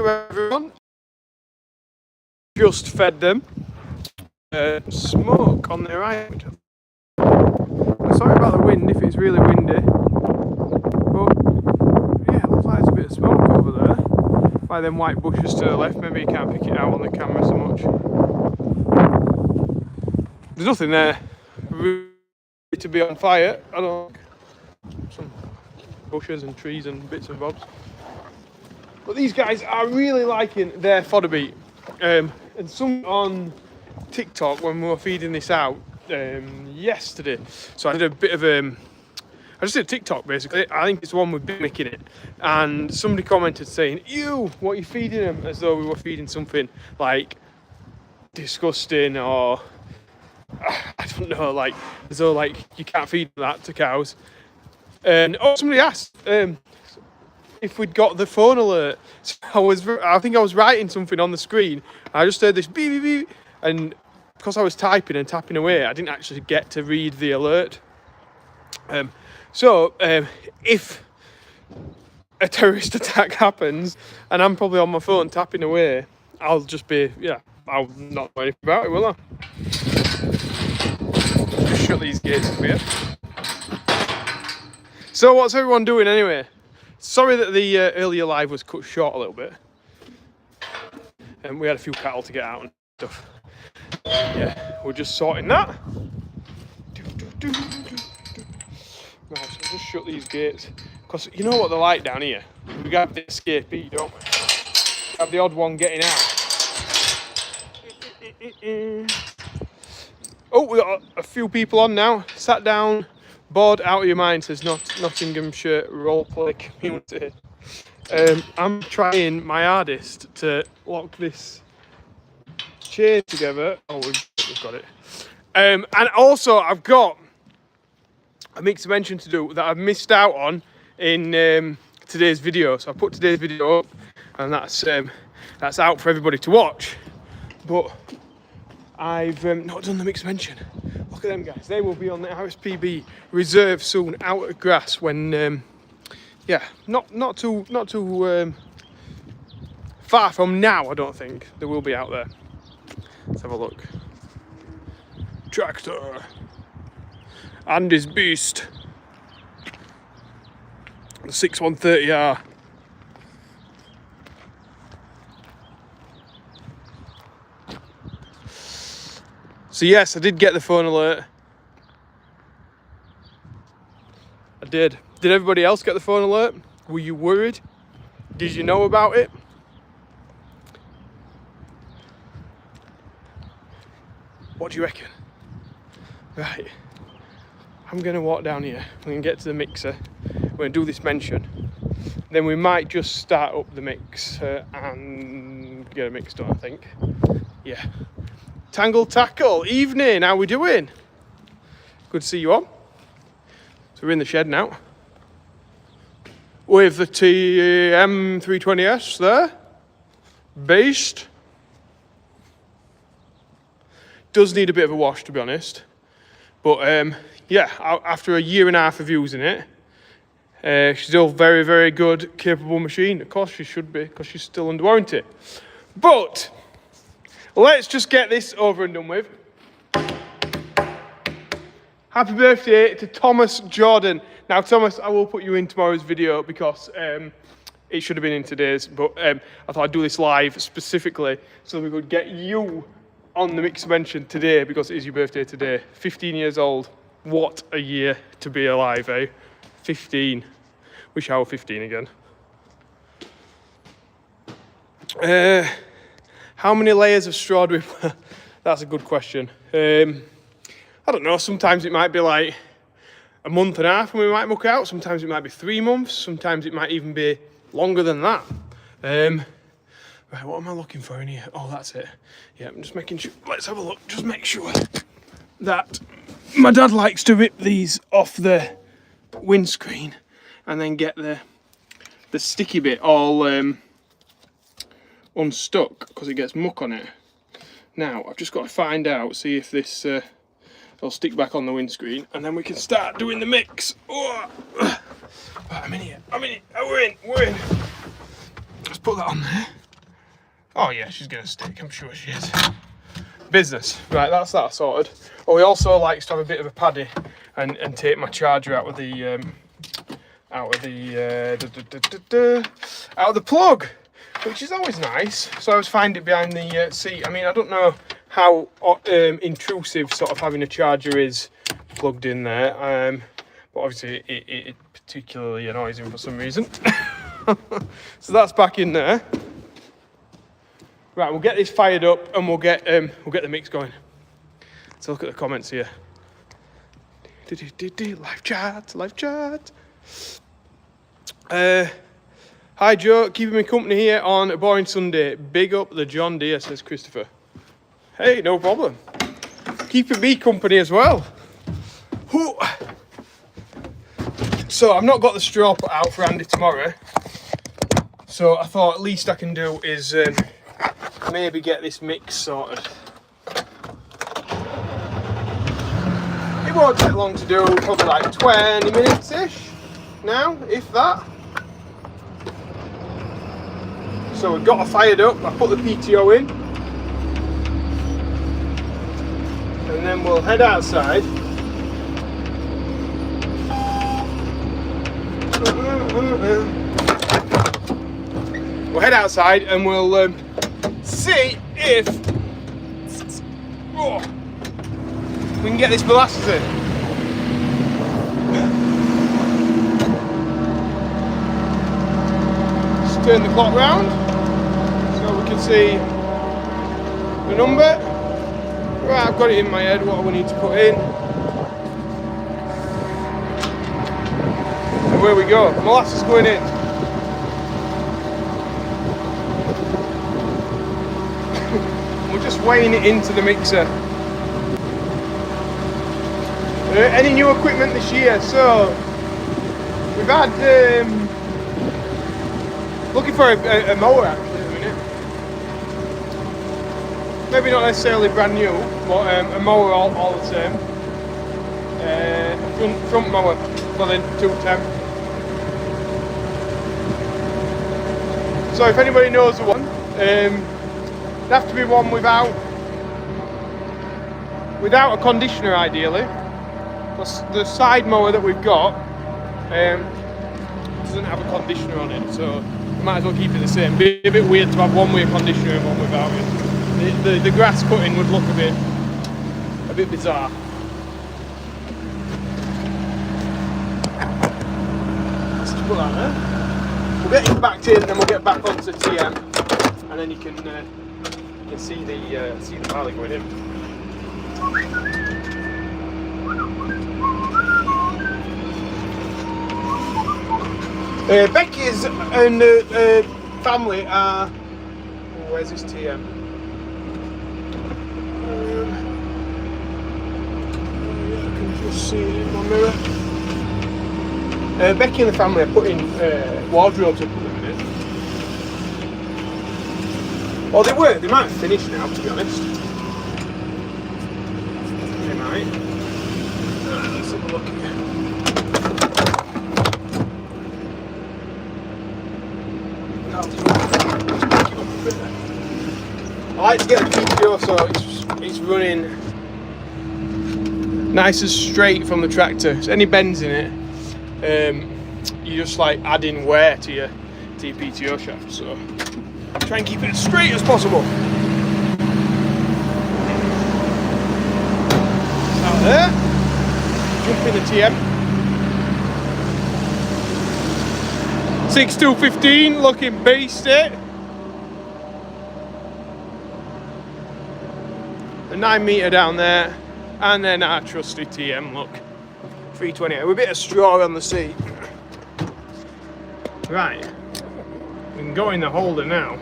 welcome everyone. Just fed them. Smoke on their right. Sorry about the wind if it's really windy. But yeah, it looks like there's a bit of smoke over there. By them white bushes to the left, maybe you can't pick it out on the camera so much. There's nothing there really to be on fire. I don't know. Some bushes and trees and bits and bobs. But these guys are really liking their fodder beet. And some on TikTok when we were feeding this out yesterday. So I did a bit of I just did a TikTok basically. I think it's the one with Big Mick in it. And somebody commented saying, "Ew, what are you feeding them?" As though we were feeding something like disgusting or I don't know, like as though like you can't feed that to cows. And somebody asked if we'd got the phone alert. So I think I was writing something on the screen. I just heard this beep beep beep, and because I was typing and tapping away, I didn't actually get to read the alert. So if a terrorist attack happens and I'm probably on my phone tapping away, I'll just be, I'll not know anything about it, will I? Just shut these gates up here. So what's everyone doing anyway? Sorry that the earlier live was cut short a little bit. And we had a few cattle to get out and stuff. Yeah, we're just sorting that. Right, so just shut these gates. Because you know what they're like down here? We got the escapee, don't we? Have the odd one getting out. Oh, we got a few people on now. Sat down, bored out of your mind, says Nottinghamshire roleplay community. I'm trying my hardest to lock this chain together. Oh, we've got it. And also, I've got a mixed mention to do that I've missed out on in today's video. So I put today's video up, and that's out for everybody to watch. But I've not done the mixed mention. Look at them guys. They will be on the RSPB reserve soon, out of grass when not too far from now. I don't think they will be out there. Let's have a look. Tractor and his beast, the 6130R. So yes, I did get the phone alert. I did. Did everybody else get the phone alert? Were you worried? Did you know about it? What do you reckon? Right, I'm going to walk down here. We're going to get to the mixer. We're going to do this mention. Then we might just start up the mixer and get a mix done, I think. Yeah. Tangle Tackle, evening, how we doing? Good to see you on. So we're in the shed now. With the TM320S there. Beast. Does need a bit of a wash, to be honest. But after a year and a half of using it, she's still very, very good, capable machine. Of course she should be, because she's still under warranty. But let's just get this over and done with. Happy birthday to Thomas Jordan. Now, Thomas, I will put you in tomorrow's video because it should have been in today's, but I thought I'd do this live specifically so we could get you on the mixed mention today because it is your birthday today. 15 years old. What a year to be alive, eh? 15. Wish I were 15 again. How many layers of straw do we... That's a good question. I don't know. Sometimes it might be like a month and a half when we might muck out. Sometimes it might be 3 months. Sometimes it might even be longer than that. Right, what am I looking for in here? Oh, that's it. Yeah, I'm just making sure. Let's have a look. Just make sure that my dad likes to rip these off the windscreen and then get the sticky bit all unstuck because it gets muck on it. Now, I've just got to find out, see if this will stick back on the windscreen, and then we can start doing the mix. Oh. Right, I'm in here. Oh, we're in. Let's put that on there. Oh yeah, she's gonna stick, I'm sure she is. Business. Right, that's that sorted. Oh, he also likes to have a bit of a paddy and take my charger out of the out of the plug, which is always nice. So I always find it behind the seat. I mean, I don't know how intrusive sort of having a charger is plugged in there, but obviously it particularly annoys him for some reason. So that's back in there. Right, we'll get this fired up and we'll get the mix going. Let's look at the comments here. Live chat, live chat. Hi Joe, keeping me company here on a boring Sunday. Big up the Johndeere, says Christopher. Hey, no problem. Keeping me company as well. Ooh. So I've not got the straw put out for Andy tomorrow. So I thought at least I can do is maybe get this mix sorted. It won't take long to do, probably like 20 minutes-ish now, if that. So we've got it fired up, I put the PTO in. And then we'll head outside. We'll head outside and we'll see if we can get this molasses in. Just turn the clock round so we can see the number. Right, I've got it in my head what we need to put in. And where we go, molasses going in. We're just weighing it into the mixer. Any new equipment this year? So we've had looking for a mower actually at the minute. Maybe not necessarily brand new, but a mower all the same. Front mower, Flin 210. So if anybody knows the one, it'd have to be one without a conditioner ideally. The side mower that we've got doesn't have a conditioner on it, so we might as well keep it the same. Be a bit weird to have one with a conditioner and one without it. The grass cutting would look a bit bizarre. Let's just put that there. We'll get it backed in, and then we'll get back onto TM, and then you can see the barley going in. Becky's and family are. Where's this TM? I can just see it in my mirror. Becky and the family are putting wardrobes up at the minute. Well, they were. They might have finished now, to be honest. They might. Let's have a look here. I like to get the PTO so it's running nice and straight from the tractor. So any bends in it, you just like adding wear to your PTO shaft. So try and keep it as straight as possible. Out there, jump in the TM. 6215 looking beastie. The 9 metre down there, and then our trusty TM look. 320 with a bit of straw on the seat. Right, we can go in the holder now.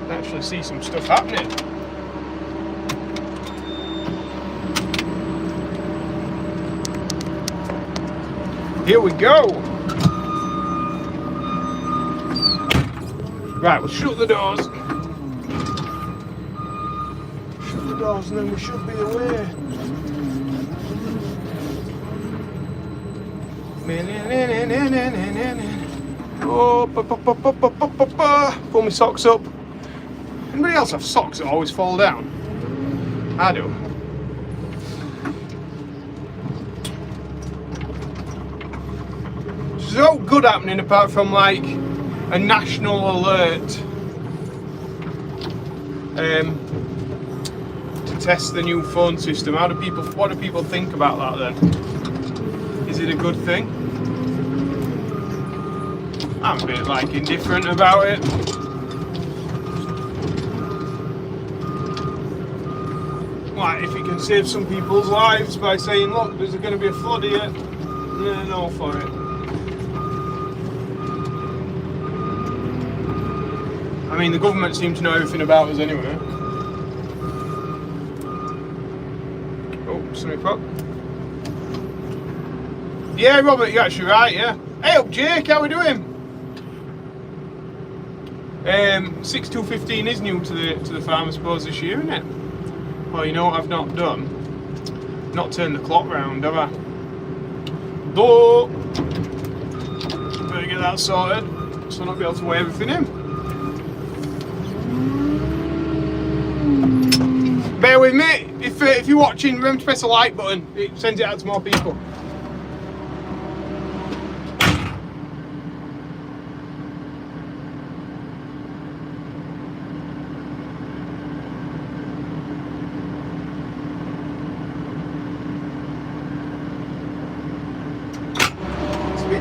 Actually see some stuff happening. Here we go. Right, we'll shut the doors. Shut the doors and then we should be away. Oh, pull my socks up. Anybody else have socks that always fall down? I do. There's no good happening apart from like a national alert to test the new phone system. What do people think about that then? Is it a good thing? I'm a bit like indifferent about it. Like, if you can save some people's lives by saying, look, there's going to be a flood here, then all for it. I mean, the government seem to know everything about us anyway. Oh, something pop. Yeah, Robert, you're actually right, yeah. Hey up, Jake, how we doing? 6215 is new to the farm, I suppose, this year, isn't it? Well, you know what I've not done? Not turned the clock round, have I? But better get that sorted, so I'll not be able to weigh everything in. Bear with me. If you're watching, remember to press the like button. It sends it out to more people.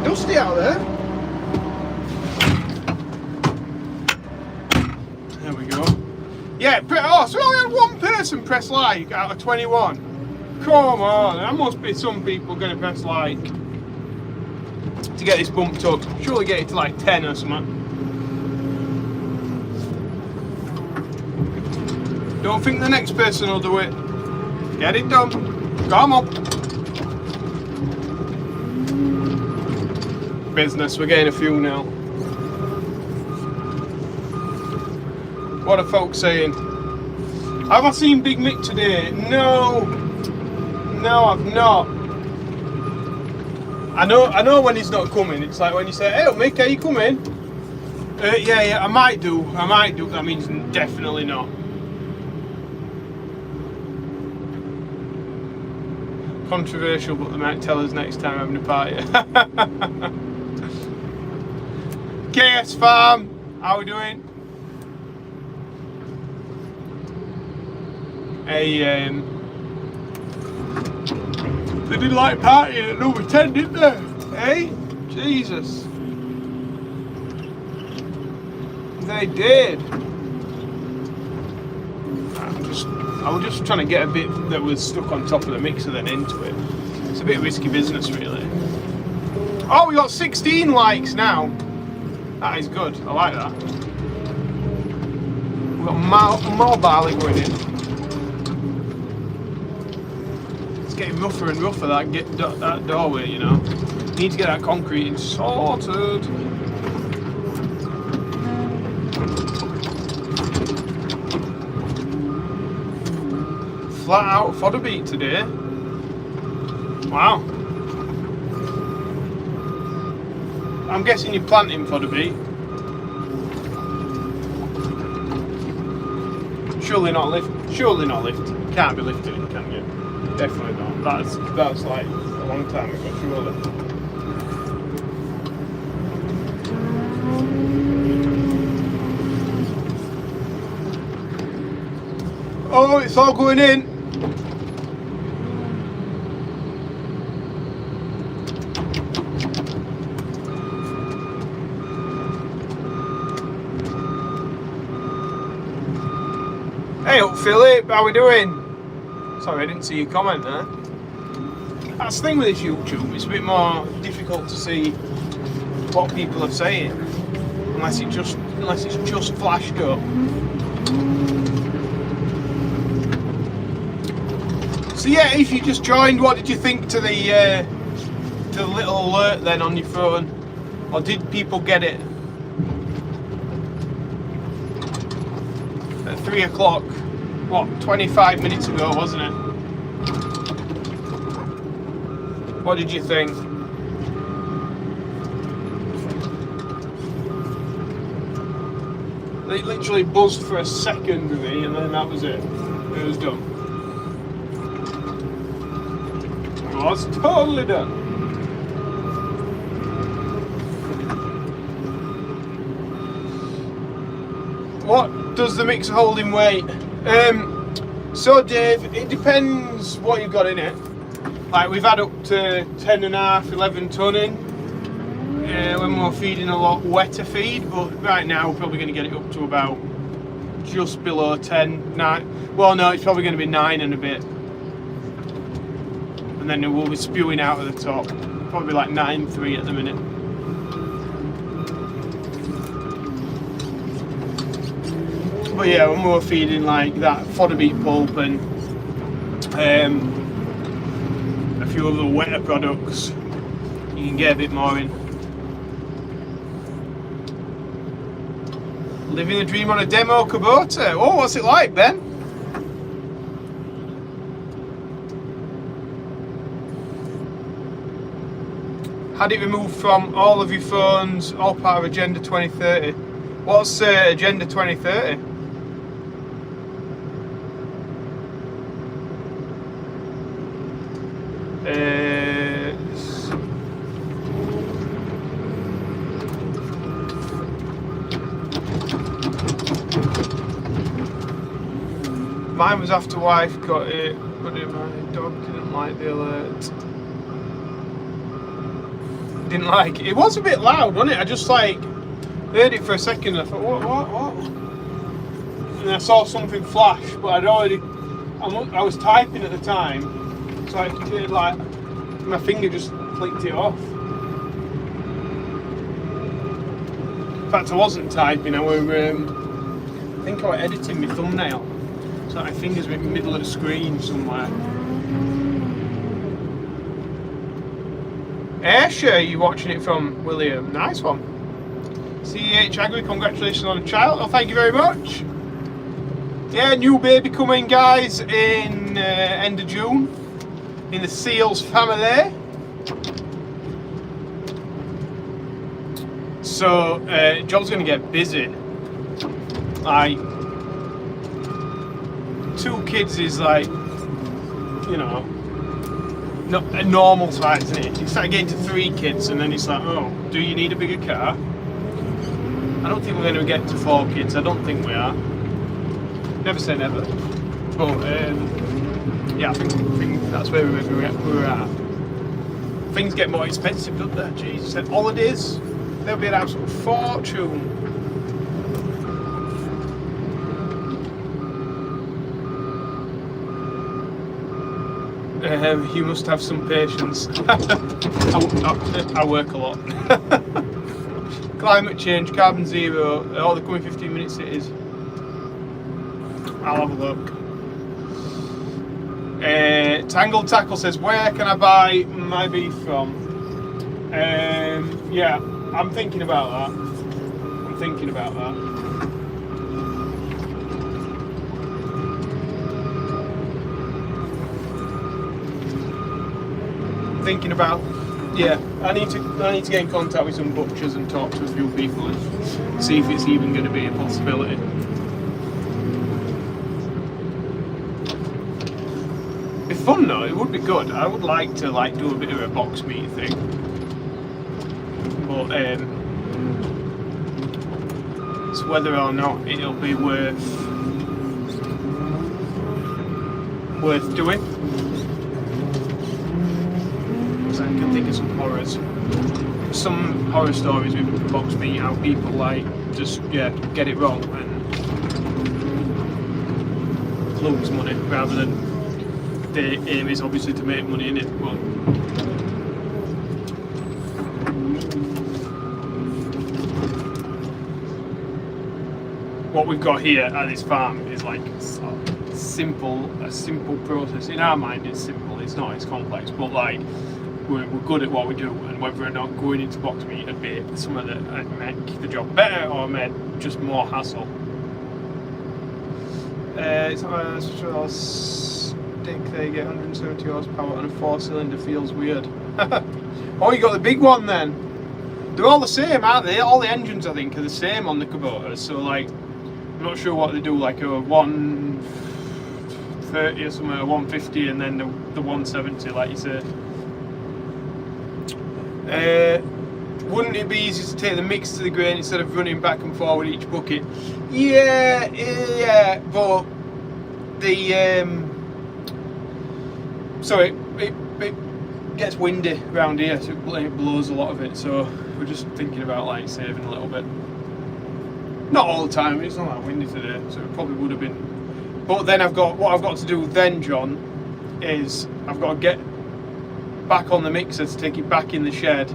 Dusty out there. There we go. Yeah, so we only had one person press like out of 21. Come on, there must be some people going to press like to get this bumped up. Surely get it to like 10 or something. Don't think the next person will do it. Get it done. Come on. Business, we're getting a few now. What are folks saying? Have I seen Big Mick today? No, I've not. I know when he's not coming. It's like when you say, "Hey, Mick, are you coming?" Yeah, I might do. That means definitely not. Controversial, but they might tell us next time having a party. KS Farm, how we doing? They did like partying at number 10, didn't they? Hey, Jesus, they did. I was just trying to get a bit that was stuck on top of the mixer then into it. It's a bit risky business, really. Oh, we got 16 likes now. That is good. I like that. We've got more barley going in. It's getting rougher and rougher, that doorway, you know. Need to get that concrete sorted. Flat out fodder beat today. Wow. I'm guessing you're planting fodder beet. Surely not lift. Can't be lifting it, can you? Definitely not. That's like a long time ago, surely. Oh, it's all going in. Hey up Philip, how we doing? Sorry, I didn't see your comment there. That's the thing with this YouTube, it's a bit more difficult to see what people are saying unless it's just flashed up. So yeah, if you just joined, what did you think to the little alert then on your phone? Or did people get it? At 3 o'clock, what, 25 minutes ago, wasn't it? What did you think? It literally buzzed for a second with me, and then that was it. It was done. It was totally done. What does the mixer hold in weight? So Dave, it depends what you've got in it. Like we've had up to 10.5, 11 ton in when we're feeding a lot wetter feed, but right now we're probably going to get it up to about just below 10, 9. Well, no, it's probably going to be 9 and a bit, and then it will be spewing out of the top. Probably like 9.3 at the minute. But yeah, when we're feeding like that fodder beet pulp and a few other wetter products, you can get a bit more in. Living the dream on a demo Kubota. Oh, what's it like, Ben? Had it removed from all of your phones, all part of Agenda 2030. What's Agenda 2030? Mine was after wife got it, but my dog didn't like the alert. Didn't like it. It was a bit loud, wasn't it? I just like heard it for a second and I thought, what? And I saw something flash, but I was typing at the time, so I did like, my finger just clicked it off. In fact, I wasn't typing, I think I was editing my thumbnail. So my fingers were in the middle of the screen somewhere. Ayrshire, you watching it from, William? Nice one. CEH Agri, congratulations on a child. Oh, thank you very much. Yeah, new baby coming, guys, in end of June in the Seals family. So job's gonna get busy. Like 2 kids is like, you know, not a normal size, isn't it? You start getting to 3 kids and then it's like, oh, do you need a bigger car? I don't think we're going to get to 4 kids. I don't think we are. Never say never. But yeah, I think that's where we're at. Things get more expensive, don't they? Jeez, you said holidays, they'll be an absolute fortune. You must have some patience. I work a lot. Climate change, carbon zero, all the coming 15 minute cities. I'll have a look. Tangled Tackle says, where can I buy my beef from? Yeah, I'm thinking about that. Thinking about, yeah, I need to get in contact with some butchers and talk to a few people and see if it's even going to be a possibility. It'd be fun though, it would be good. I would like to do a bit of a box meat thing, but it's whether or not it'll be worth doing. I can think of some horror stories with box meat, how people like just get it wrong and lose money rather than the aim is obviously to make money in it. But what we've got here at this farm is like a simple process. In our mind it's simple, it's not, it's complex, but like we're good at what we do, and whether or not going into box meat would be something that make the job better or make just more hassle. It's not a stick, they get 170 horsepower and a 4-cylinder feels weird. Oh, you got the big one then. They're all the same, aren't they? All the engines I think are the same on the Kubotas, so like I'm not sure what they do, like a 130 or something, a 150, and then the 170, like you said. Wouldn't it be easier to take the mix to the grain instead of running back and forward each bucket? Yeah, but the it gets windy around here, so it blows a lot of it. So we're just thinking about like saving a little bit. Not all the time. It's not that windy today, so it probably would have been. But then what I've got to do then, John, is I've got to get back on the mixer to take it back in the shed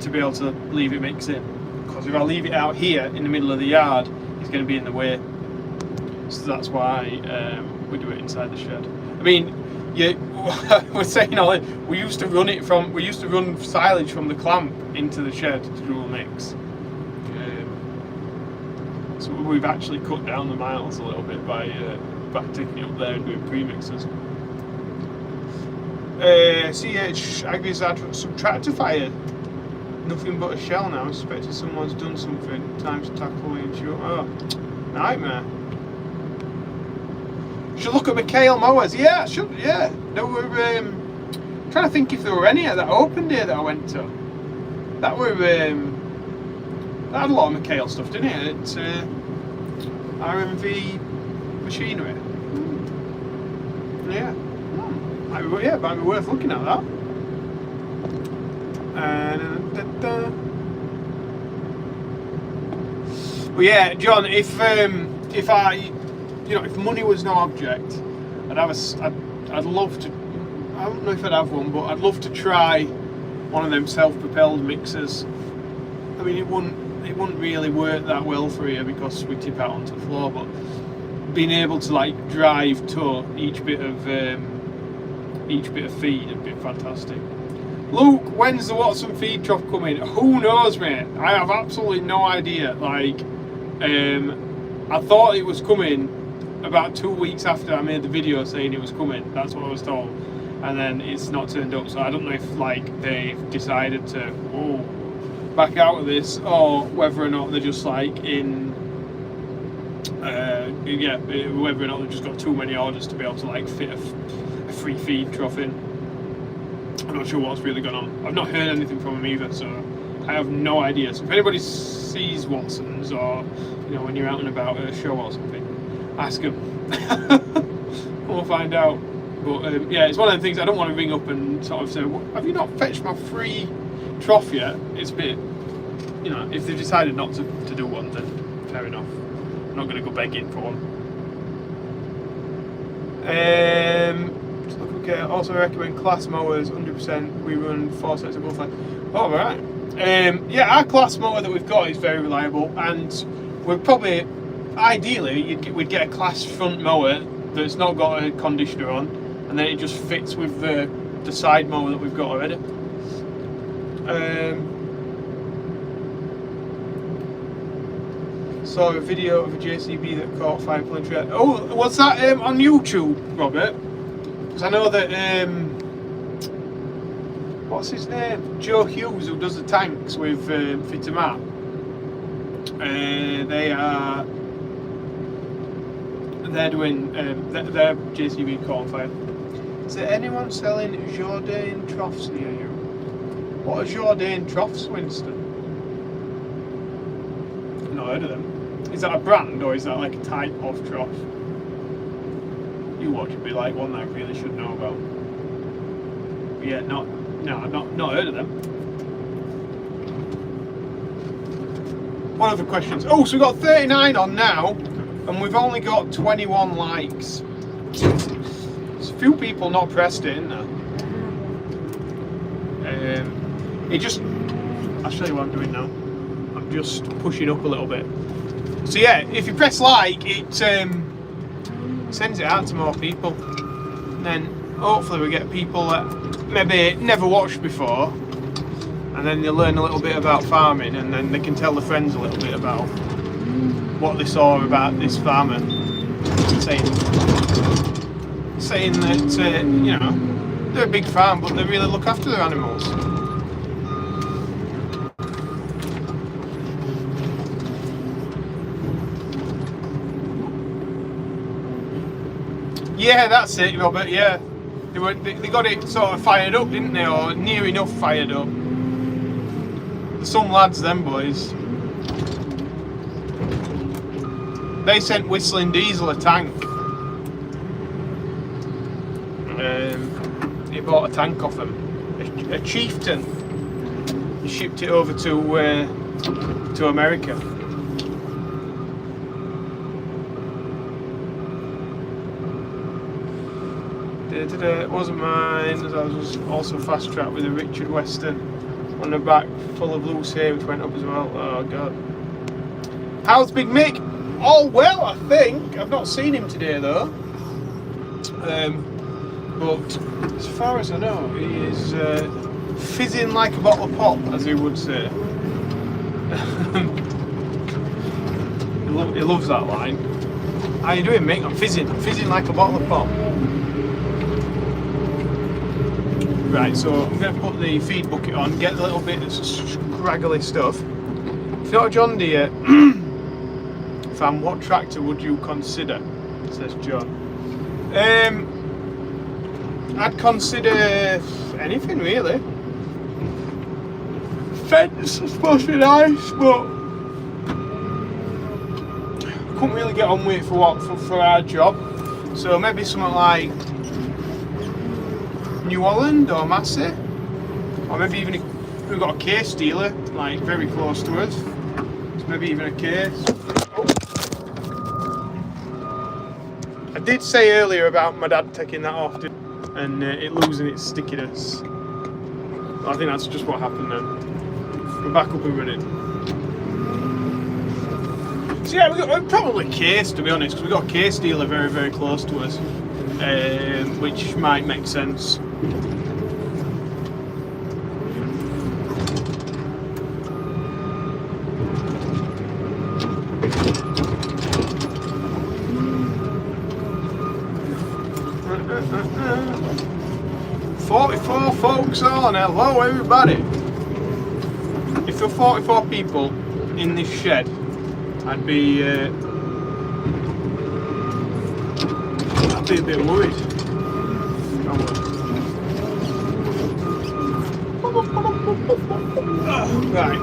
to be able to leave it mixing. Because if I leave it out here in the middle of the yard, it's going to be in the way. So that's why we do it inside the shed. I mean, we're saying all it. We used to run silage from the clamp into the shed to do a mix. So we've actually cut down the miles a little bit by taking it up there and doing pre-mixers. CH Agri's had some tractor fire. Nothing but a shell now. I suspected someone's done something. Time to tackle it. Oh, nightmare. Should look at McHale mowers. Yeah, I should. Yeah. No, we're trying to think if there were any at that open day that I went to. That were that had a lot of McHale stuff, didn't it? It's RMV machinery. Yeah. Might be worth looking at that. Well, yeah, John. If money was no object, I'd love to. I don't know if I'd have one, but I'd love to try one of them self-propelled mixers. I mean, it wouldn't really work that well for you because we tip out onto the floor, but being able to like drive to each bit of feed would be fantastic. Luke, when's the Watson feed trough coming? Who knows, mate? I have absolutely no idea. Like, I thought it was coming about 2 weeks after I made the video saying it was coming. That's what I was told, and then it's not turned up. So I don't know if like they've decided to back out of this, or whether or not they're just like whether or not they've just got too many orders to be able to like fit a free feed trough in. I'm not sure what's really going on. I've not heard anything from them either, so I have no idea. So if anybody sees Watsons, or when you're out and about at a show or something, ask them. We'll find out. But it's one of the things I don't want to ring up and sort of say, have you not fetched my free trough yet? It's a bit, if they've decided not to do one, then fair enough. I'm not going to go begging for one. Okay, also recommend class mowers, 100%. We run 4 sets of both. Oh, right. Our class mower that we've got is very reliable, and we're probably, ideally, we'd get a class front mower that's not got a conditioner on, and then it just fits with the side mower that we've got already. Saw a video of a JCB that caught fire pulling tree. Oh, what's that on YouTube, Robert? Because I know that what's his name? Joe Hughes, who does the tanks with Fitamat. They're doing their JCB caught on fire. Is there anyone selling Johndeere troughs near you? What are Johndeere troughs, Winston? I've not heard of them. Is that a brand, or is that like a type of trough? You watch, it'd be like one that I really should know about. But yeah, I've not heard of them. One of the questions. Oh, so we've got 39 on now, and we've only got 21 likes. There's a few people not pressed it, isn't there? I'll show you what I'm doing now. I'm just pushing up a little bit. So yeah, if you press like, it sends it out to more people. And then hopefully we get people that maybe never watched before, and then they'll learn a little bit about farming, and then they can tell their friends a little bit about what they saw about this farmer, saying that they're a big farm, but they really look after their animals. Yeah, that's it, Robert. Yeah, they got it sort of fired up, didn't they, or near enough fired up. There's some lads, them boys. They sent Whistling Diesel a tank. He bought a tank off them, a Chieftain. He shipped it over to America. It wasn't mine, as I was also fast tracked with a Richard Western on the back, full of loose hair, which went up as well. Oh god. How's Big Mick? All well, I think. I've not seen him today though. But as far as I know, he is fizzing like a bottle of pop, as he would say. He loves that line. How you doing, Mick? I'm fizzing like a bottle of pop. Right, so I'm going to put the feed bucket on, get a little bit of scraggly stuff. If you're not a Johndeere fan, what tractor would you consider? Says John. I'd consider anything really. Fence is supposed to be nice, but I couldn't really get on with it for our job. So maybe something like New Holland or Massey, or maybe even we've got a case dealer like very close to us. So maybe even a case. I did say earlier about my dad taking that off and it losing its stickiness. I think that's just what happened then. We're back up and running. So yeah, we're probably case, to be honest, because we've got a case dealer very, very close to us, which might make sense. Folks on, hello everybody. If there were 44 people in this shed, I'd be a bit worried. Right.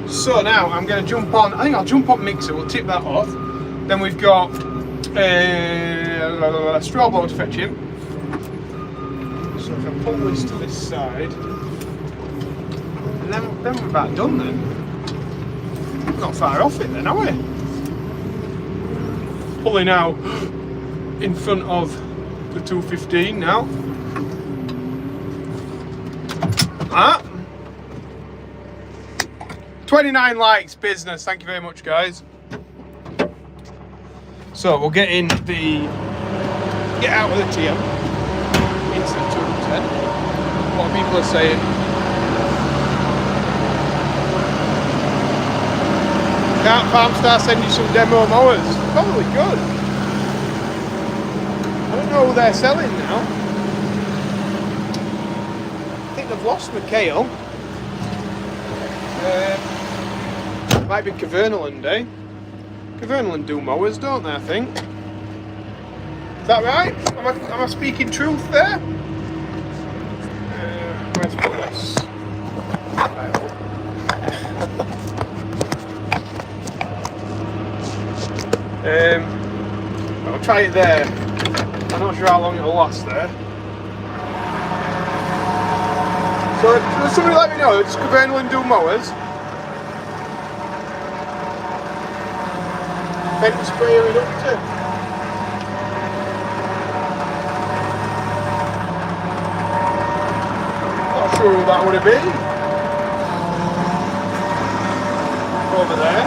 So now I'm going to jump on. I think I'll jump on mixer. We'll tip that off. Then we've got a straw blower to fetch him. So if I pull this to this side, and then we're about done then. Not far off it then, are we? Pulling out in front of the 215 now. Ah! 29 likes, business. Thank you very much, guys. So we'll get out of the TM into the 210. What people are saying. Can't Farmstar send you some demo mowers? Probably good. I don't know who they're selling now. I think they've lost McHale. Might be Cavernaland, eh? Cavernaland do mowers, don't they, I think? Is that right? Am I speaking truth there? Where's put this? I'll try it there. I'm not sure how long it'll last there. So, does somebody let me know, does Cavernaland do mowers? Fence sprayer it up to. Not sure who that would have been. Over there.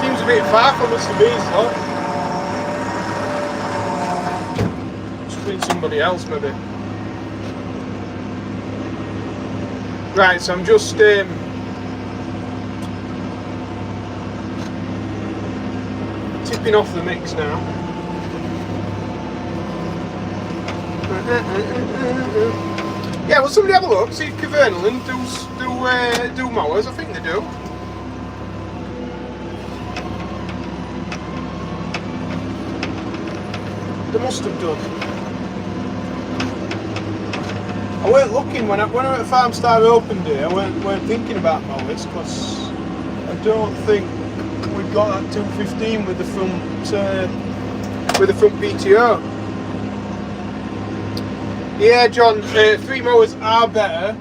Seems a bit far from Mr. B's though. Just been somebody else maybe. Right, so I'm just tipping off the mix now. Yeah, well, somebody have a look. See if Cavernaland do mowers. I think they do. must have done. I weren't looking when I went at Farm Star Open Day. I weren't thinking about mowers because I don't think we've got that 215 with the front PTO. Yeah, John, 3 mowers are better,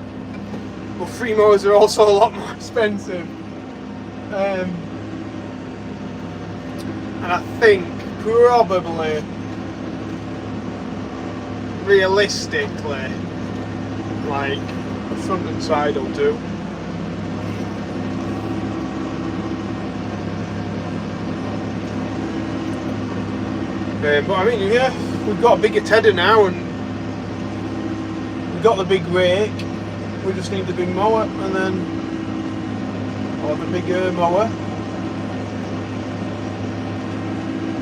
but 3 mowers are also a lot more expensive. And I think probably, realistically, like the front and side will do. But I mean, yeah, we've got a bigger tedder now, and we've got the big rake. We just need the big mower, and then, or the bigger mower.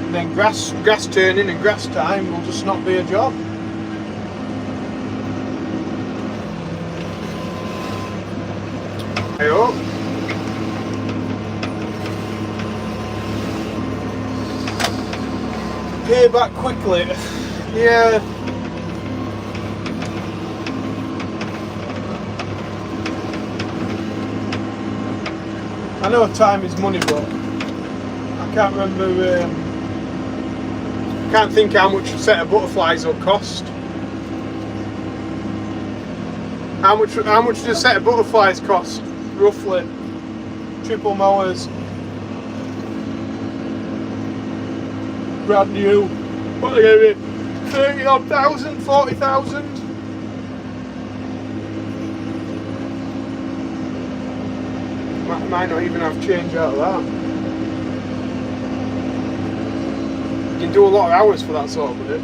And then grass turning and grass time will just not be a job. I hope. Pay back quickly. Yeah. I know time is money, but I can't remember. Can't think how much a set of butterflies will cost. How much does a set of butterflies cost, roughly? Triple mowers. Brand new. What are they going to be? 30 odd thousand, 40,000? Might not even have change out of that. You can do a lot of hours for that sort of money.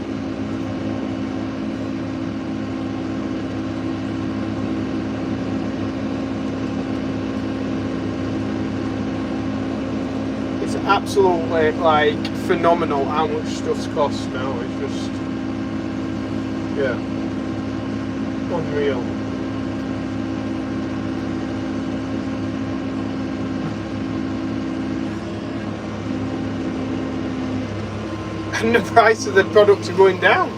It's absolutely like phenomenal how much stuff's cost now. It's just, yeah, unreal. And the price of the products are going down.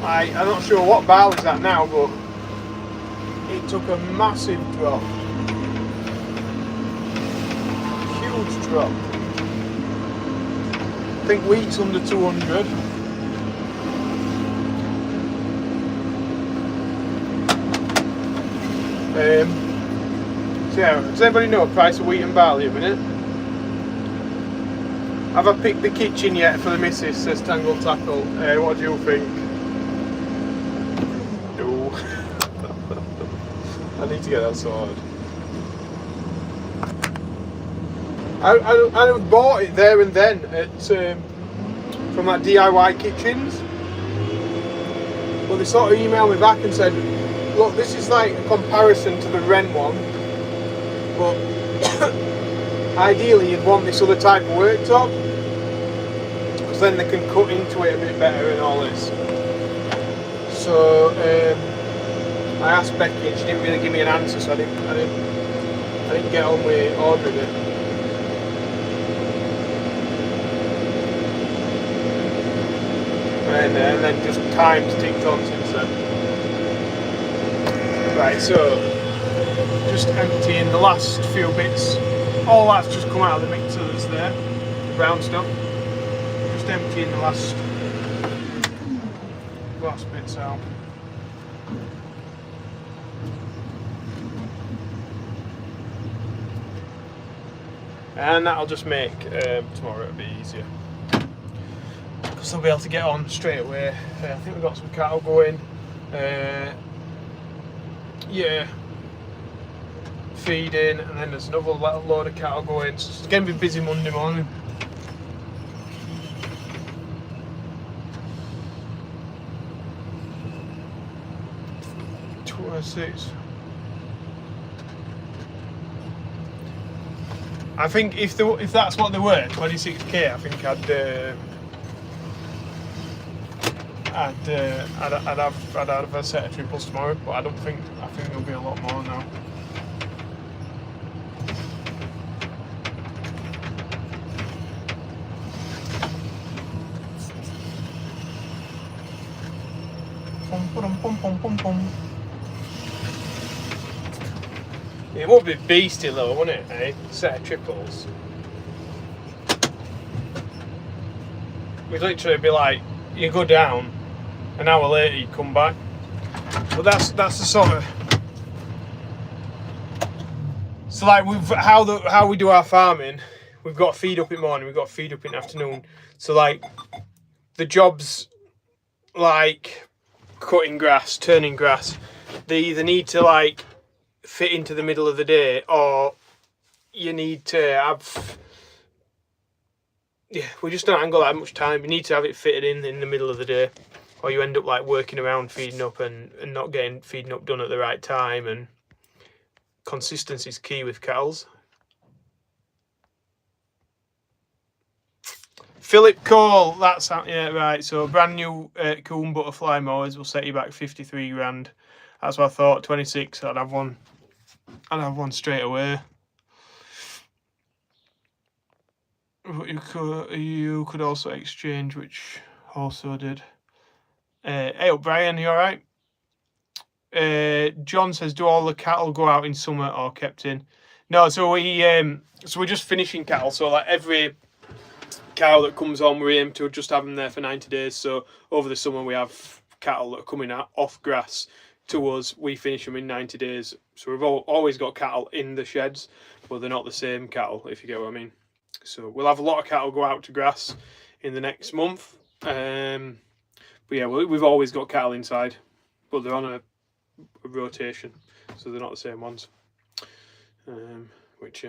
I'm not sure what barley's at now, but it took a massive drop. Huge drop. I think wheat's under 200. So yeah, does anybody know the price of wheat and barley at the minute? Have I picked the kitchen yet for the missus, says Tangle Tackle. What do you think? No. I need to get that sorted. I bought it there and then at from that DIY Kitchens. Well, they sort of emailed me back and said, look, this is like a comparison to the Wren one, but ideally you'd want this other type of worktop, because then they can cut into it a bit better and all this. So I asked Becky and she didn't really give me an answer, so I didn't get on with ordering it. And then just time's ticked on since then. Right, so just emptying the last few bits. All that's just come out of the mixer that's there, the brown stuff. Just emptying the last bits out. And that'll just make tomorrow it'll be easier. Because they'll be able to get on straight away. I think we've got some cattle going. Yeah, feeding, and then there's another load of cattle going. So it's going to be busy Monday morning. $26. I think if that's what they were, 26k, I think I'd have a set of triples tomorrow, but I think there'll be a lot more now. It would be beastie though, wouldn't it? Eh? Set of triples. We'd literally be like, you go down, an hour later you come back. But that's the sort of. So like how we do our farming, we've got to feed up in the morning, we've got to feed up in the afternoon. So like the jobs like cutting grass, turning grass, they either need to like fit into the middle of the day, or you need to have. Yeah, we just don't angle that much time. You need to have it fitted in the middle of the day, or you end up like working around feeding up and not getting feeding up done at the right time. And consistency is key with cows. Philip Cole, that's yeah right. So brand new Coon butterfly mowers will set you back 53 grand. That's what I thought. 26. I'd have one. I'd have one straight away. You could also exchange, which also did. Hey up, Brian, you alright? John says, do all the cattle go out in summer or kept in? No, so we're just finishing cattle. So like every cow that comes on, we aim to just have them there for 90 days. So over the summer we have cattle that are coming out off grass to us. We finish them in 90 days. So we've always got cattle in the sheds, but they're not the same cattle, if you get what I mean. So we'll have a lot of cattle go out to grass in the next month. But yeah, we've always got cattle inside, but they're on a rotation, so they're not the same ones. Which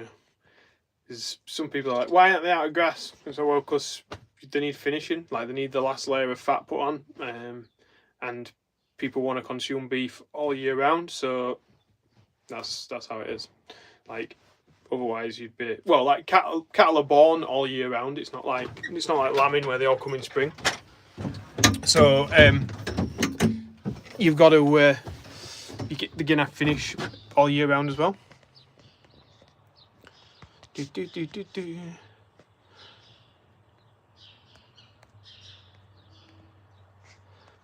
is some people are like, why aren't they out of grass? And so, well, because they need finishing, like they need the last layer of fat put on, and people want to consume beef all year round. So that's how it is. Like. Otherwise, you'd be like cattle are born all year round. It's not like lambing where they all come in spring. So you've got to they're gonna finish all year round as well. But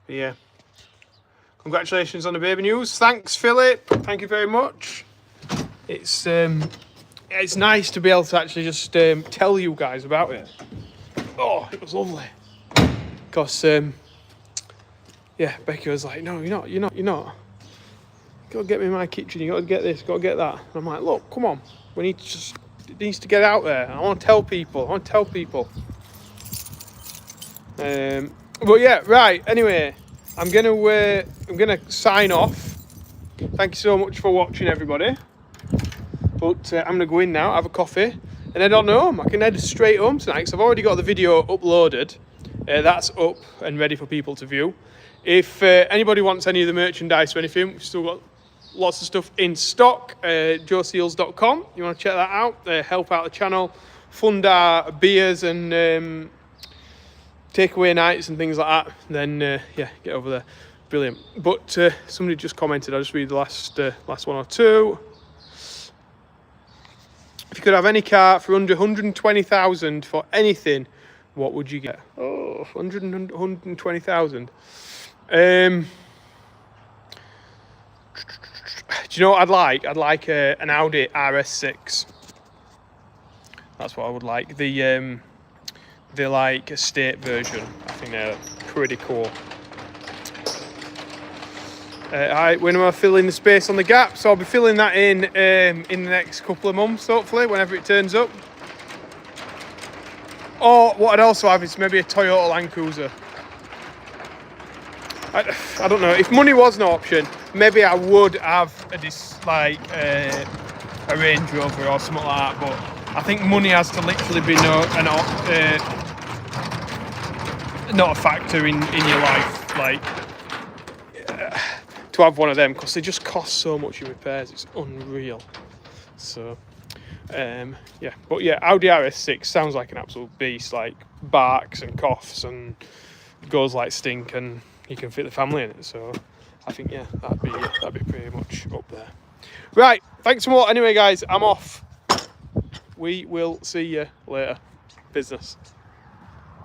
yeah, congratulations on the baby news. Thanks, Philip. Thank you very much. It's nice to be able to actually just tell you guys about it. Oh, it was lovely. Because, yeah, Becky was like, no, you're not. You got to get me in my kitchen, you got to get this, got to get that. And I'm like, look, come on. It needs to get out there. I want to tell people. But yeah, right, anyway, I'm gonna sign off. Thank you so much for watching, everybody. But I'm going to go in now, have a coffee, and head on home. I can head straight home tonight because I've already got the video uploaded. That's up and ready for people to view. If anybody wants any of the merchandise or anything, we've still got lots of stuff in stock. joeseals.com. You want to check that out, help out the channel, fund our beers and takeaway nights and things like that. Then, yeah, get over there. Brilliant. But somebody just commented, I'll just read the last one or two. If you could have any car for under 120,000 for anything, what would you get? Oh, 120,000. Do you know what I'd like? I'd like an Audi RS6. That's what I would like. The like estate version. I think they're pretty cool. When am I filling the space on the gap? So I'll be filling that in the next couple of months, hopefully, whenever it turns up. Or what I'd also have is maybe a Toyota Land Cruiser. I don't know. If money was an option, maybe I would have a Range Rover or something like that. But I think money has to literally be not a factor in your life. Like. To have one of them, because they just cost so much in repairs, it's unreal. So yeah, but yeah, Audi RS6 sounds like an absolute beast, like barks and coughs and goes like stink, and you can fit the family in it. So I think, yeah, that'd be pretty much up there. Right, thanks for more. Anyway guys, I'm off. We will see you later. Business.